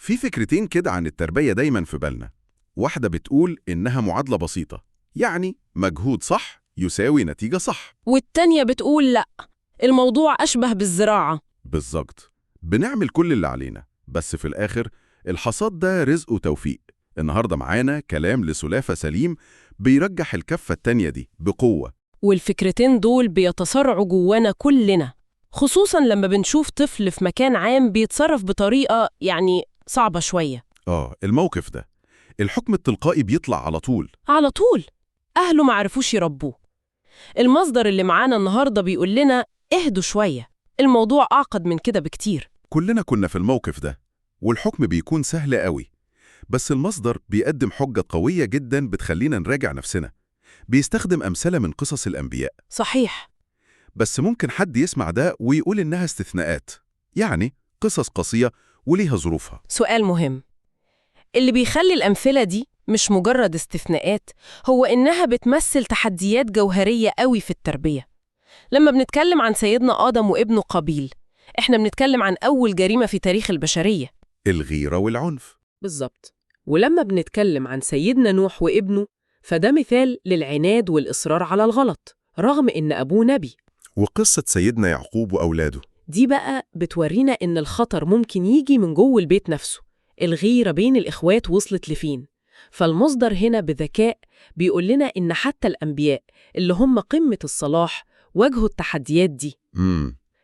في فكرتين كده عن التربية دايما في بالنا. واحدة بتقول إنها معادلة بسيطة، يعني مجهود صح يساوي نتيجة صح. والتانية بتقول لأ، الموضوع أشبه بالزراعة. بالظبط، بنعمل كل اللي علينا، بس في الآخر الحصاد ده رزق وتوفيق. النهاردة معانا كلام لسلافة سليم بيرجح الكفة التانية دي بقوة. والفكرتين دول بيتصارعوا جوانا كلنا، خصوصاً لما بنشوف طفل في مكان عام بيتصرف بطريقة صعبة شوية. الموقف ده الحكم التلقائي بيطلع على طول. على طول أهله ما عرفوش يربوه. المصدر اللي معانا النهاردة بيقول لنا اهدوا شوية، الموضوع أعقد من كده بكتير. كلنا كنا في الموقف ده، والحكم بيكون سهل قوي، بس المصدر بيقدم حجة قوية جدا بتخلينا نراجع نفسنا. بيستخدم أمثلة من قصص الأنبياء. صحيح. بس ممكن حد يسمع ده ويقول إنها استثناءات، يعني قصص قاسية وليها ظروفها. سؤال مهم، اللي بيخلي الأمثلة دي مش مجرد استثناءات هو إنها بتمثل تحديات جوهرية قوي في التربية. لما بنتكلم عن سيدنا آدم وابنه قابيل، إحنا بنتكلم عن أول جريمة في تاريخ البشرية، الغيرة والعنف. بالظبط. ولما بنتكلم عن سيدنا نوح وابنه، فده مثال للعناد والإصرار على الغلط رغم إن أبوه نبي. وقصة سيدنا يعقوب وأولاده دي بقى بتورينا إن الخطر ممكن يجي من جوه البيت نفسه. الغيرة بين الإخوات وصلت لفين؟ فالمصدر هنا بذكاء بيقول لنا إن حتى الأنبياء اللي هم قمة الصلاح واجهوا التحديات دي.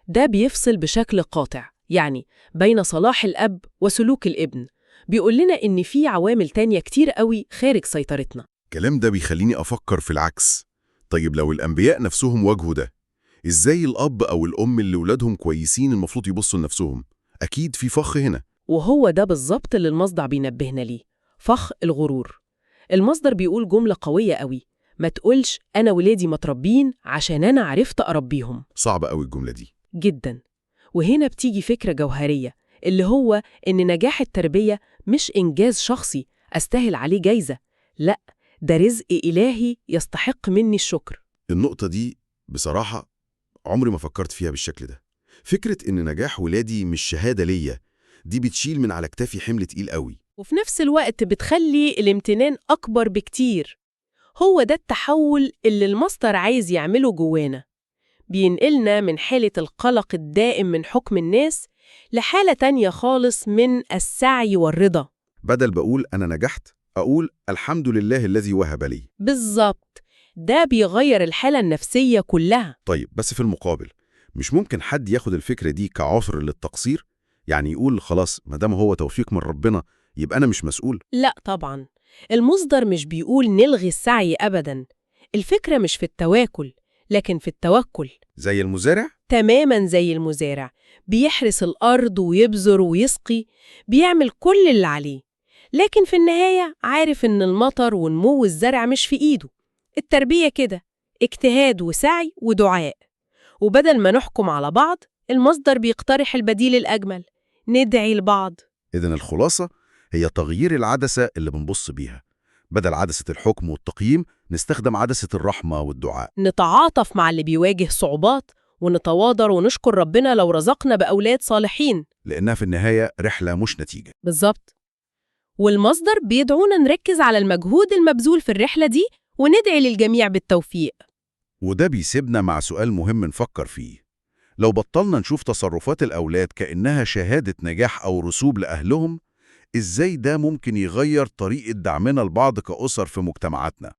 ده بيفصل بشكل قاطع يعني بين صلاح الأب وسلوك الابن. بيقول لنا إن في عوامل تانية كتير قوي خارج سيطرتنا. الكلام ده بيخليني أفكر في العكس. طيب لو الأنبياء نفسهم واجهوا ده، إزاي الأب أو الأم اللي ولادهم كويسين المفروض يبصوا لنفسهم؟ أكيد في فخ هنا. وهو ده بالظبط اللي المصدر بينبهنا ليه، فخ الغرور. المصدر بيقول جملة قوية قوي: ما تقولش أنا ولادي متربين عشان أنا عرفت أربيهم. صعبة قوي الجملة دي جدا. وهنا بتيجي فكرة جوهرية، اللي هو إن نجاح التربية مش إنجاز شخصي أستاهل عليه جايزة، لأ، ده رزق إلهي يستحق مني الشكر. النقطة دي بصراحة عمري ما فكرت فيها بالشكل ده. فكرة إن نجاح ولادي مش شهادة ليا، دي بتشيل من على كتافي حمل تقيل قوي. وفي نفس الوقت بتخلي الامتنان أكبر بكتير. هو ده التحول اللي المصدر عايز يعمله جوانا، بينقلنا من حالة القلق الدائم من حكم الناس لحالة تانية خالص من السعي والرضا. بدل بقول أنا نجحت، أقول الحمد لله الذي وهب لي. بالظبط، ده بيغير الحالة النفسية كلها. طيب بس في المقابل، مش ممكن حد ياخد الفكرة دي كعذر للتقصير؟ يعني يقول خلاص ما دام هو توفيق من ربنا يبقى أنا مش مسؤول؟ لا طبعا، المصدر مش بيقول نلغي السعي أبدا. الفكرة مش في التواكل لكن في التوكل. زي المزارع؟ تماما زي المزارع، بيحرس الأرض ويبذر ويسقي، بيعمل كل اللي عليه، لكن في النهاية عارف إن المطر ونمو الزرع مش في إيده. التربية كده اجتهاد وسعي ودعاء. وبدل ما نحكم على بعض، المصدر بيقترح البديل الأجمل: ندعي لبعض. إذن الخلاصة هي تغيير العدسة اللي بنبص بيها. بدل عدسة الحكم والتقييم نستخدم عدسة الرحمة والدعاء. نتعاطف مع اللي بيواجه صعوبات، ونتواضر ونشكر ربنا لو رزقنا بأولاد صالحين، لأنها في النهاية رحلة مش نتيجة. بالظبط. والمصدر بيدعونا نركز على المجهود المبذول في الرحلة دي وندعي للجميع بالتوفيق. وده بيسيبنا مع سؤال مهم نفكر فيه. لو بطلنا نشوف تصرفات الأولاد كأنها شهادة نجاح أو رسوب لأهلهم، إزاي ده ممكن يغير طريقة دعمنا لبعض كأسر في مجتمعاتنا؟